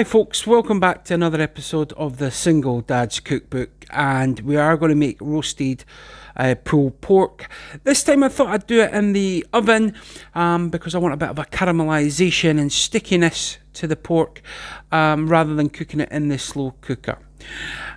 Hi folks, welcome back to another episode of the Single Dad's Cookbook, and we are going to make roasted pulled pork. This time I thought I'd do it in the oven because I want a bit of a caramelisation and stickiness to the pork rather than cooking it in the slow cooker.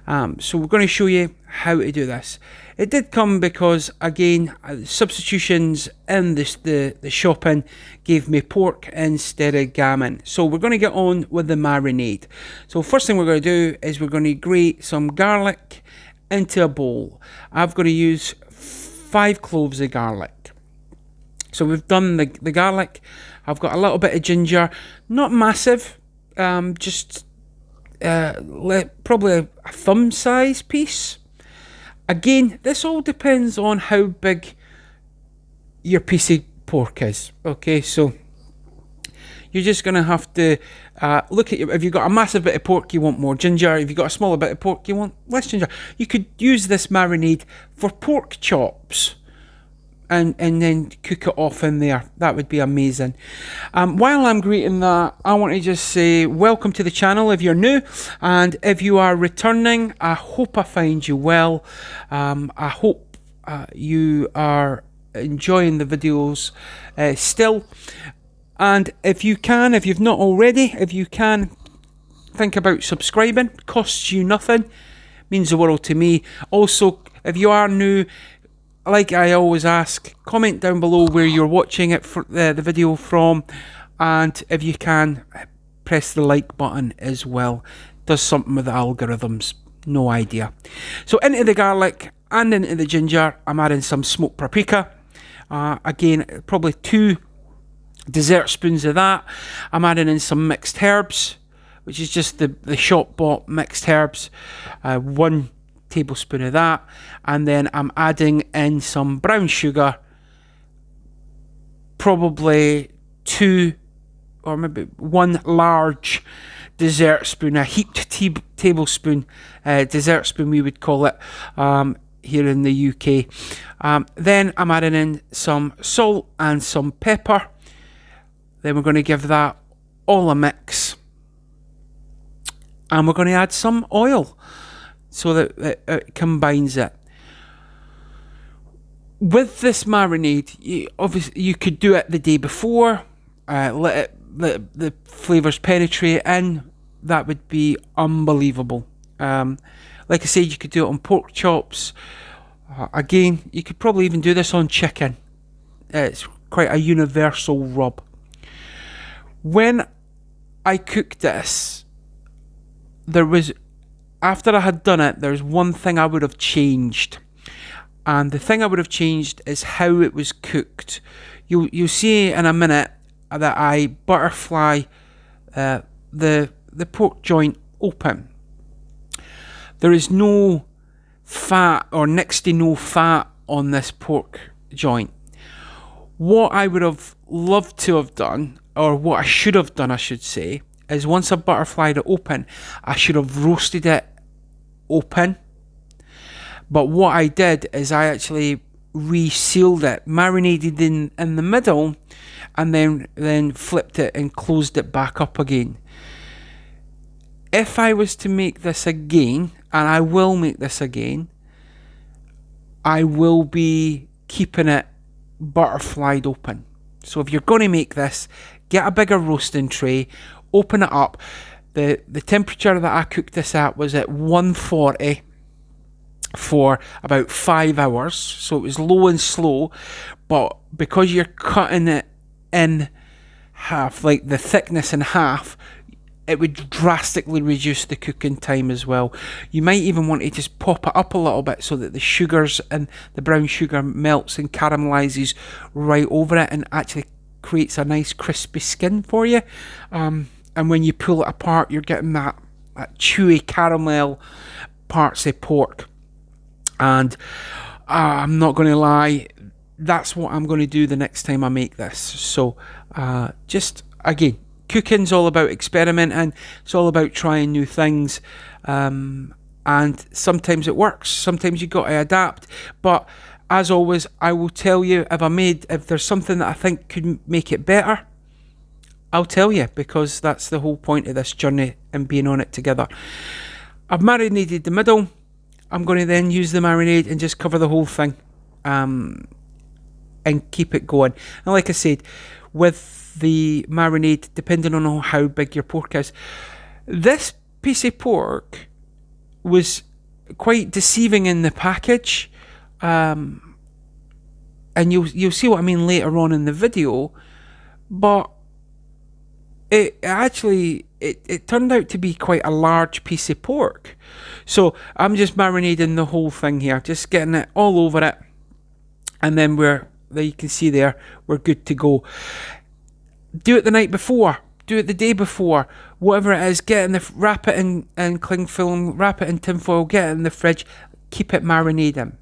So we're going to show you how to do this. It did come because, again, substitutions in the shopping gave me pork instead of gammon. So we're going to get on with the marinade. So first thing we're going to do is we're going to grate some garlic into a bowl. I've got to use 5 cloves of garlic. So we've done the garlic. I've got a little bit of ginger, not massive, just probably a thumb size piece. Again, this all depends on how big your piece of pork is. Okay, so you're just going to have to look at if you've got a massive bit of pork, you want more ginger. If you've got a smaller bit of pork, you want less ginger. You could use this marinade for pork chops and then cook it off in there. That would be amazing. While I'm grating that, I want to just say welcome to the channel if you're new, and if you are returning, I hope I find you well. I hope you are enjoying the videos still, and if you've not already, if you can, think about subscribing. Costs you nothing, means the world to me. Also, if you are new, like I always ask, comment down below where you're watching it for the video from, and if you can, press the like button as well. Does something with the algorithms, no idea. So into the garlic and into the ginger, I'm adding some smoked paprika. Again, probably 2 dessert spoons of that. I'm adding in some mixed herbs, which is just the shop bought mixed herbs. 1 tablespoon of that, and then I'm adding in some brown sugar, probably 2 or maybe 1 large dessert spoon, a heaped tablespoon, dessert spoon we would call it here in the UK. Then I'm adding in some salt and some pepper. Then we're going to give that all a mix, and we're going to add some oil so that it combines it. With this marinade, obviously you could do it the day before, let the flavours penetrate in. That would be unbelievable. Like I said, you could do it on pork chops. Again, you could probably even do this on chicken. It's quite a universal rub. When I cooked this, after I had done it, there's one thing I would have changed. And the thing I would have changed is how it was cooked. You'll see in a minute that I butterfly the pork joint open. There is no fat, or next to no fat, on this pork joint. What I would have loved to have done, or what I should have done, I should say, is once I butterflied it open, I should have roasted it open. But what I did is I actually resealed it, marinated in the middle, and then flipped it and closed it back up again. If I was to make this again, and I will make this again, I will be keeping it butterflied open. So if you're going to make this, get a bigger roasting tray, open it up. The temperature that I cooked this at was at 140 for about 5 hours, so it was low and slow. But because you're cutting it in half, like the thickness in half, it would drastically reduce the cooking time as well. You might even want to just pop it up a little bit so that the sugars and the brown sugar melts and caramelizes right over it and actually creates a nice crispy skin for you. And when you pull it apart, you're getting that chewy caramel parts of pork. And I'm not going to lie, that's what I'm going to do the next time I make this. So just, again, cooking's all about experimenting. It's all about trying new things. And sometimes it works. Sometimes you've got to adapt. But as always, I will tell you if there's something that I think could make it better, I'll tell you, because that's the whole point of this journey and being on it together. I've marinated the middle. I'm going to then use the marinade and just cover the whole thing, and keep it going. And like I said, with the marinade, depending on how big your pork is, this piece of pork was quite deceiving in the package, and you'll see what I mean later on in the video. But it actually it turned out to be quite a large piece of pork. So I'm just marinating the whole thing here, just getting it all over it, and then there you can see there, we're good to go. Do it the night before, do it the day before, whatever it is. Wrap it in cling film, wrap it in tin foil, get it in the fridge, keep it marinating.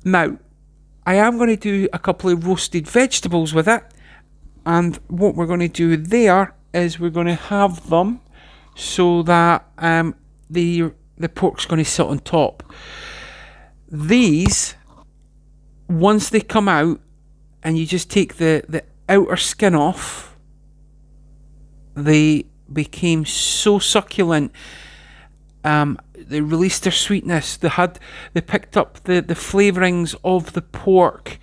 Now, I am going to do a couple of roasted vegetables with it, and what we're going to do there is we're going to have them so that the pork's going to sit on top. These, once they come out and you just take the outer skin off, they became so succulent. They released their sweetness. They picked up the flavourings of the pork.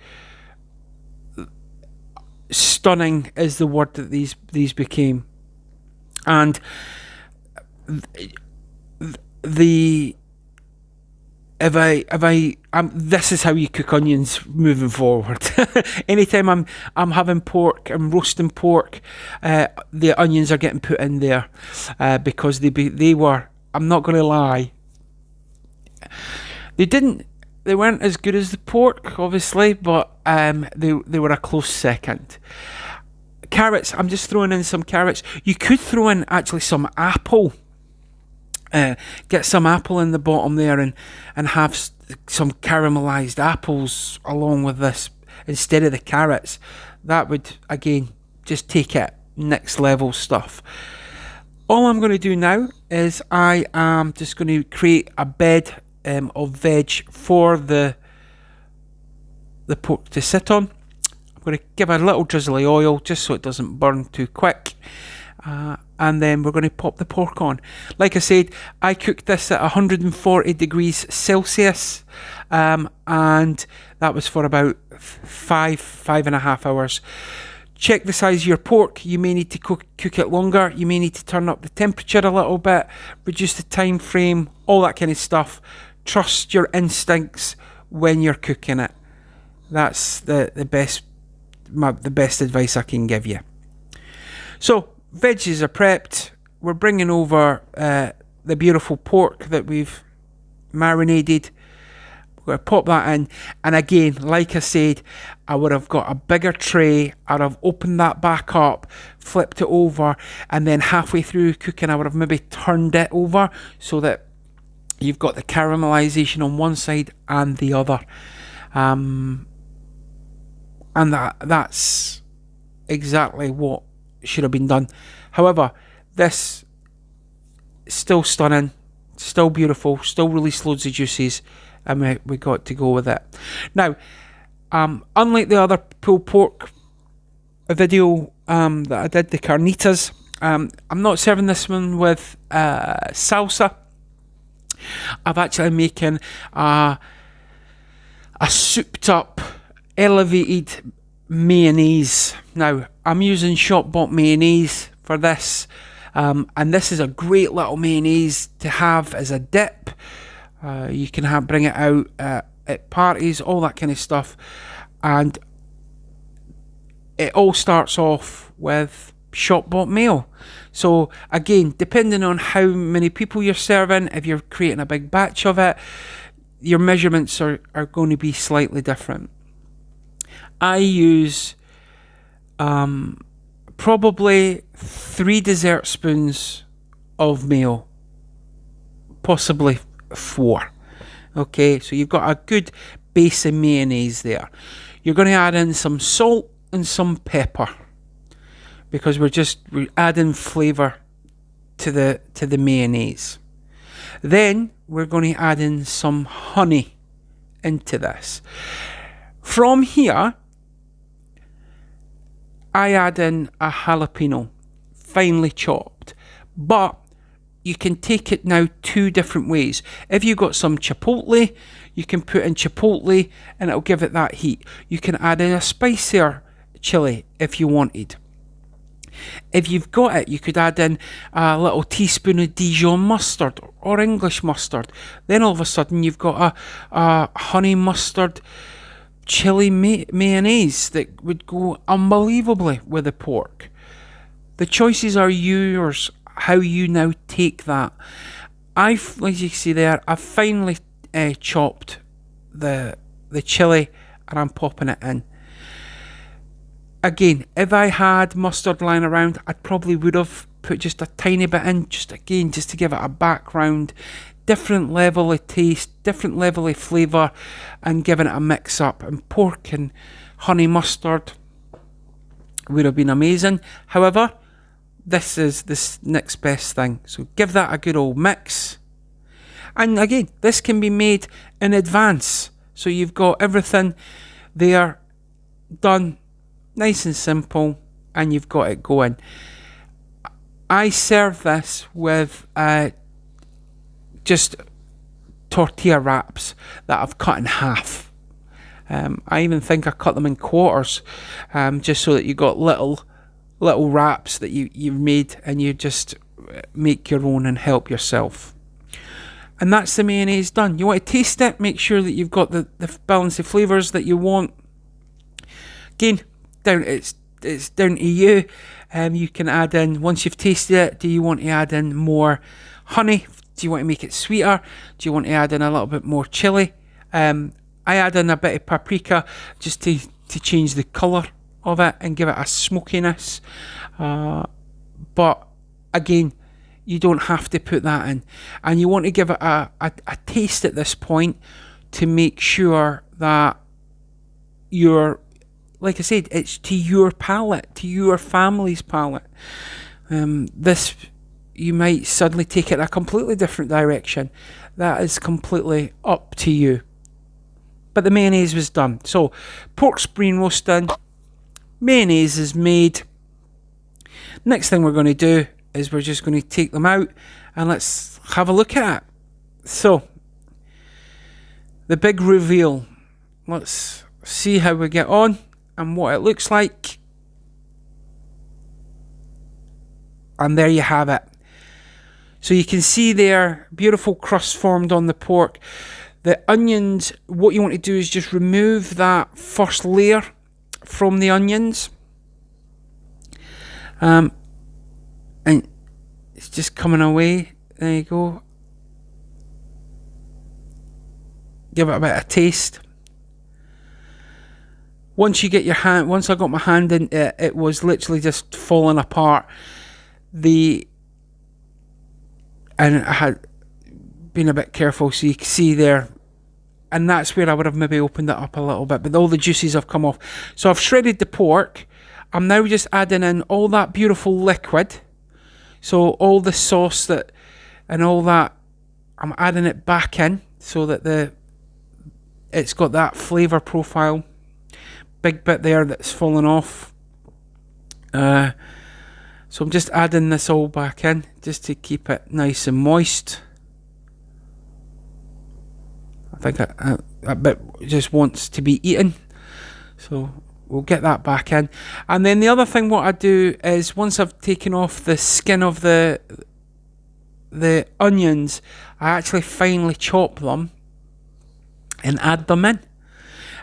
Stunning is the word that these became. And this is how you cook onions moving forward. Anytime I'm having pork, I'm roasting pork, the onions are getting put in there, because they were, I'm not going to lie, they weren't as good as the pork, obviously, but they were a close second. Carrots, I'm just throwing in some carrots. You could throw in actually some apple. Get some apple in the bottom there and have some caramelized apples along with this instead of the carrots. That would, again, just take it next level stuff. All I'm going to do now is I am just going to create a bed of veg for the pork to sit on. I'm going to give it a little drizzle of oil just so it doesn't burn too quick. And then we're going to pop the pork on. Like I said, I cooked this at 140 degrees Celsius, and that was for about 5.5 hours. Check the size of your pork. You may need to cook it longer. You may need to turn up the temperature a little bit, reduce the time frame, all that kind of stuff. Trust your instincts when you're cooking it. That's the best advice I can give you. So, veggies are prepped. We're bringing over the beautiful pork that we've marinated. We're going to pop that in. And again, like I said, I would have got a bigger tray. I'd have opened that back up, flipped it over, and then halfway through cooking, I would have maybe turned it over so that you've got the caramelization on one side and the other. And that's exactly what should have been done. However, this is still stunning, still beautiful, still released loads of juices, and we got to go with it. Now, unlike the other pulled pork video that I did, the carnitas, I'm not serving this one with salsa. I'm actually making a souped up, elevated mayonnaise. Now, I'm using shop bought mayonnaise for this, and this is a great little mayonnaise to have as a dip. You can bring it out at parties, all that kind of stuff, and it all starts off with shop bought mayo. So again, depending on how many people you're serving, if you're creating a big batch of it, your measurements are going to be slightly different. I use probably 3 dessert spoons of mayo, possibly 4. Okay, so you've got a good base of mayonnaise there. You're going to add in some salt and some pepper, because we're adding flavour to the mayonnaise. Then we're going to add in some honey into this. From here, I add in a jalapeno, finely chopped. But you can take it now two different ways. If you've got some chipotle, you can put in chipotle and it'll give it that heat. You can add in a spicier chili if you wanted. If you've got it, you could add in a little teaspoon of Dijon mustard or English mustard. Then all of a sudden you've got a honey mustard chili mayonnaise that would go unbelievably with the pork. The choices are yours, how you now take that. As you see there, I've finely chopped the chili and I'm popping it in. Again, if I had mustard lying around, I probably would have put just a tiny bit in, just to give it a background, different level of taste, different level of flavour, and giving it a mix up. And pork and honey mustard would have been amazing. However, this is the next best thing. So give that a good old mix. And again, this can be made in advance. So you've got everything there done, nice and simple, and you've got it going. I serve this with just tortilla wraps that I've cut in half. I even think I cut them in quarters, just so that you got little wraps that you've made, and you just make your own and help yourself. And that's the mayonnaise done. You want to taste it, make sure that you've got the balance of flavours that you want. Again, it's down to you. You can add in, once you've tasted it, do you want to add in more honey? Do you want to make it sweeter? Do you want to add in a little bit more chili? I add in a bit of paprika just to change the colour of it and give it a smokiness. But again, you don't have to put that in. And you want to give it a taste at this point to make sure that you're, like I said, it's to your palate, to your family's palate. This, you might suddenly take it a completely different direction. That is completely up to you. But the mayonnaise was done. So, pork's been roasting, mayonnaise is made. Next thing we're going to do is we're just going to take them out and let's have a look at it. So, the big reveal. Let's see how we get on and what it looks like. And there you have it. So you can see there, beautiful crust formed on the pork. The onions, what you want to do is just remove that first layer from the onions. And it's just coming away. There you go. Give it a bit of taste. Once you get your hand, once I got my hand in it, it was literally just falling apart. And I had been a bit careful, so you can see there, and that's where I would have maybe opened it up a little bit, but all the juices have come off. So I've shredded the pork. I'm now just adding in all that beautiful liquid. So all the sauce that and all that, I'm adding it back in so that it's got that flavour profile. Big bit there that's fallen off. So I'm just adding this all back in just to keep it nice and moist. I think that bit just wants to be eaten, so we'll get that back in. And then the other thing what I do is, once I've taken off the skin of the onions, I actually finely chop them and add them in.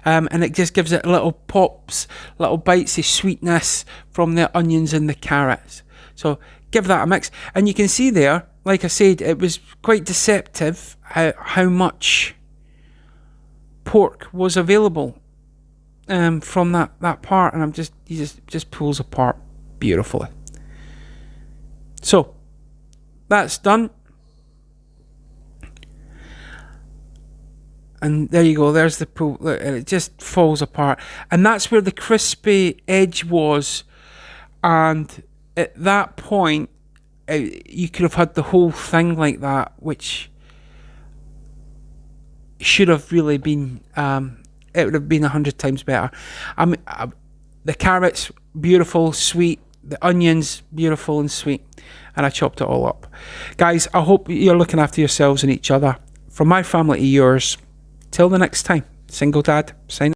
And it just gives it little pops, little bites of sweetness from the onions and the carrots. So give that a mix. And you can see there, like I said, it was quite deceptive how much pork was available from that part. And he just pulls apart beautifully. So that's done. And there you go, there's the pool, and it just falls apart. And that's where the crispy edge was. And at that point, you could have had the whole thing like that, which should have really been, it would have been 100 times better. The carrots, beautiful, sweet. The onions, beautiful and sweet. And I chopped it all up. Guys, I hope you're looking after yourselves and each other. From my family to yours, till the next time, Single Dad, signing